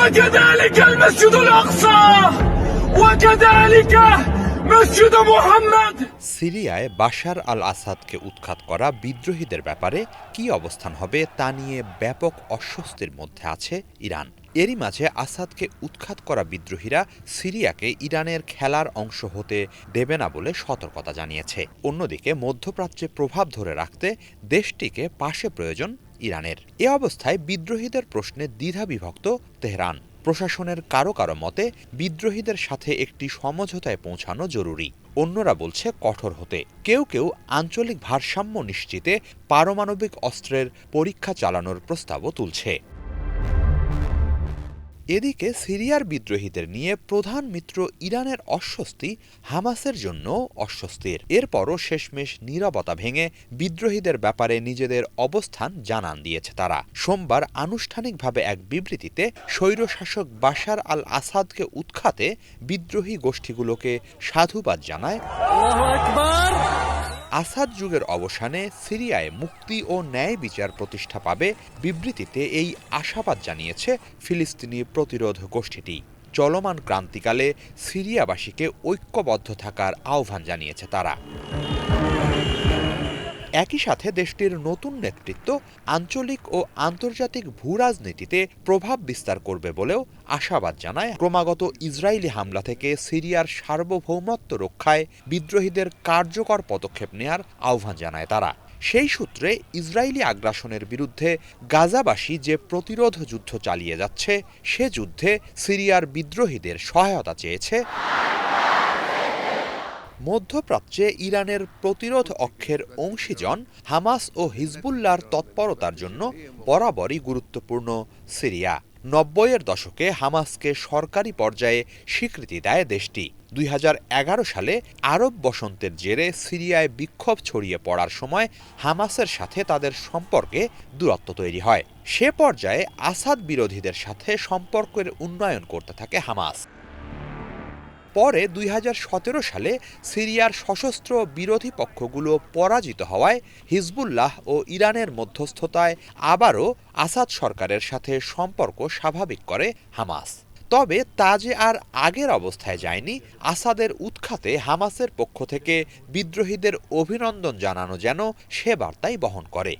وكذلك المسجد الأقصى وكذلك مسجد محمد। সিরিয়ায় বাশার আল আসাদকে উৎখাত করা বিদ্রোহীদের ব্যাপারে কী অবস্থান হবে তা নিয়ে ব্যাপক অস্বস্তির মধ্যে আছে ইরান। এরই মাঝে আসাদকে উৎখাত করা বিদ্রোহীরা সিরিয়াকে ইরানের খেলার অংশ হতে দেবে না বলে সতর্কতা জানিয়েছে। অন্যদিকে মধ্যপ্রাচ্যে প্রভাব ধরে রাখতে দেশটিকে পাশে প্রয়োজন ইরানের। এ অবস্থায় বিদ্রোহীদের প্রশ্নে দ্বিধাবিভক্ত তেহরান। প্রশাসনের কারো কারো মতে বিদ্রোহীদের সাথে একটি সমঝোতায় পৌঁছানো জরুরি, অন্যরা বলছে কঠোর হতে। কেউ কেউ আঞ্চলিক ভারসাম্য নিশ্চিতে পারমাণবিক অস্ত্রের পরীক্ষা চালানোর প্রস্তাবও তুলছে। এদিকে সিরিয়ার বিদ্রোহীদের নিয়ে প্রধান মিত্র ইরানের অস্বস্তি হামাসের জন্য অস্বস্তির। এরপরও শেষমেশ নীরবতা ভেঙে বিদ্রোহীদের ব্যাপারে নিজেদের অবস্থান জানান দিয়েছে তারা। সোমবার আনুষ্ঠানিকভাবে এক বিবৃতিতে স্বৈরশাসক বাশার আল আসাদকে উৎখাতে বিদ্রোহী গোষ্ঠীগুলোকে সাধুবাদ জানায়। আসাদ যুগের অবসানে সিরিয়ায় মুক্তি ও ন্যায় বিচার প্রতিষ্ঠা পাবে বিবৃতিতে এই আশাবাদ জানিয়েছে ফিলিস্তিনি প্রতিরোধ গোষ্ঠীটি। চলমান ক্রান্তিকালে সিরিয়াবাসীকে ঐক্যবদ্ধ থাকার আহ্বান জানিয়েছে তারা। একই সাথে দেশটির নতুন নেতৃত্ব আঞ্চলিক ও আন্তর্জাতিক ভূরাজনীতিতে প্রভাব বিস্তার করবে বলেও আশাবাদ জানায়। ক্রমাগত ইসরায়েলি হামলা থেকে সিরিয়ার সার্বভৌমত্ব রক্ষায় বিদ্রোহীদের কার্যকর পদক্ষেপ নেয়ার আহ্বান জানায় তারা। সেই সূত্রে ইসরায়েলি আগ্রাসনের বিরুদ্ধে গাজাবাসী যে প্রতিরোধ যুদ্ধ চালিয়ে যাচ্ছে সে যুদ্ধে সিরিয়ার বিদ্রোহীদের সহায়তা চেয়েছে। মধ্যপ্রাচ্যে ইরানের প্রতিরোধ অক্ষের অংশীজন হামাস ও হিজবুল্লাহর তৎপরতার জন্য বরাবরই গুরুত্বপূর্ণ সিরিয়া। ৯০-এর দশকে হামাসকে সরকারি পর্যায়ে স্বীকৃতি দেয় দেশটি। ২০১১ সালে আরব বসন্তের জেরে সিরিয়ায় বিক্ষোভ ছড়িয়ে পড়ার সময় হামাসের সাথে তাদের সম্পর্কে দূরত্ব তৈরি হয়। সে পর্যায়ে আসাদ বিরোধীদের সাথে সম্পর্কের উন্নয়ন করতে থাকে হামাস। পরে ২০১৭ সালে সিরিয়ার সশস্ত্র বিরোধী পক্ষগুলো পরাজিত হওয়ায় হিজবুল্লাহ ও ইরানের মধ্যস্থতায় আবারও আসাদ সরকারের সাথে সম্পর্ক স্বাভাবিক করে হামাস। তবে তা যে আর আগের অবস্থায় যায়নি। আসাদের উৎখাতে হামাসের পক্ষ থেকে বিদ্রোহীদের অভিনন্দন জানানো যেন সে বার্তাই বহন করে।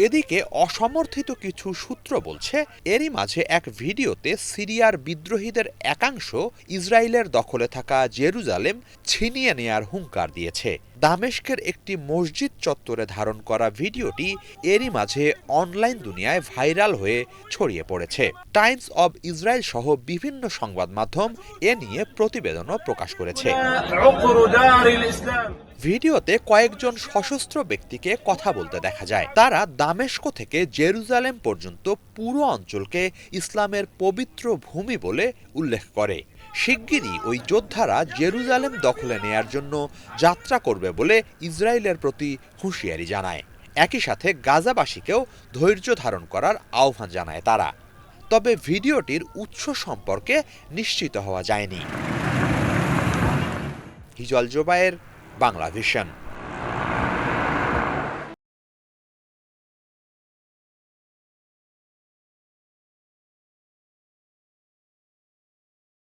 এদিকে অসমর্থিত কিছু সূত্র বলছে এরই মাঝে এক ভিডিওতে সিরিয়ার বিদ্রোহীদের একাংশ ইসরায়েলের দখলে থাকা জেরুজালেম ছিনিয়ে নেয়ার হুঙ্কার দিয়েছে। দামেস্কের একটি মসজিদ চত্বরে ধারণ করা ভিডিওটি এরই মাঝে অনলাইন দুনিয়ায় ভাইরাল হয়ে ছড়িয়ে পড়েছে। টাইমস অব ইসরায়েল সহ বিভিন্ন সংবাদ মাধ্যম এ নিয়ে প্রতিবেদনও প্রকাশ করেছে। ভিডিওতে কয়েকজন সশস্ত্র ব্যক্তিকে কথা বলতে দেখা যায়। তারা দামেস্ক থেকে জেরুজালেম পর্যন্ত পুরো অঞ্চলকে ইসলামের পবিত্র ভূমি বলে উল্লেখ করে। শিগগিরই ওই যোদ্ধারা জেরুজালেম দখলে নেয়ার জন্য যাত্রা করবে বলে ইসরায়েলের প্রতি হুঁশিয়ারি জানায়। একই সাথে গাজাবাসীকেও ধৈর্য ধারণ করার আহ্বান জানায় তারা। তবে ভিডিওটির উৎস সম্পর্কে নিশ্চিত হওয়া যায়নি। হিজল জোবায়ের, বাংলা ভিশন।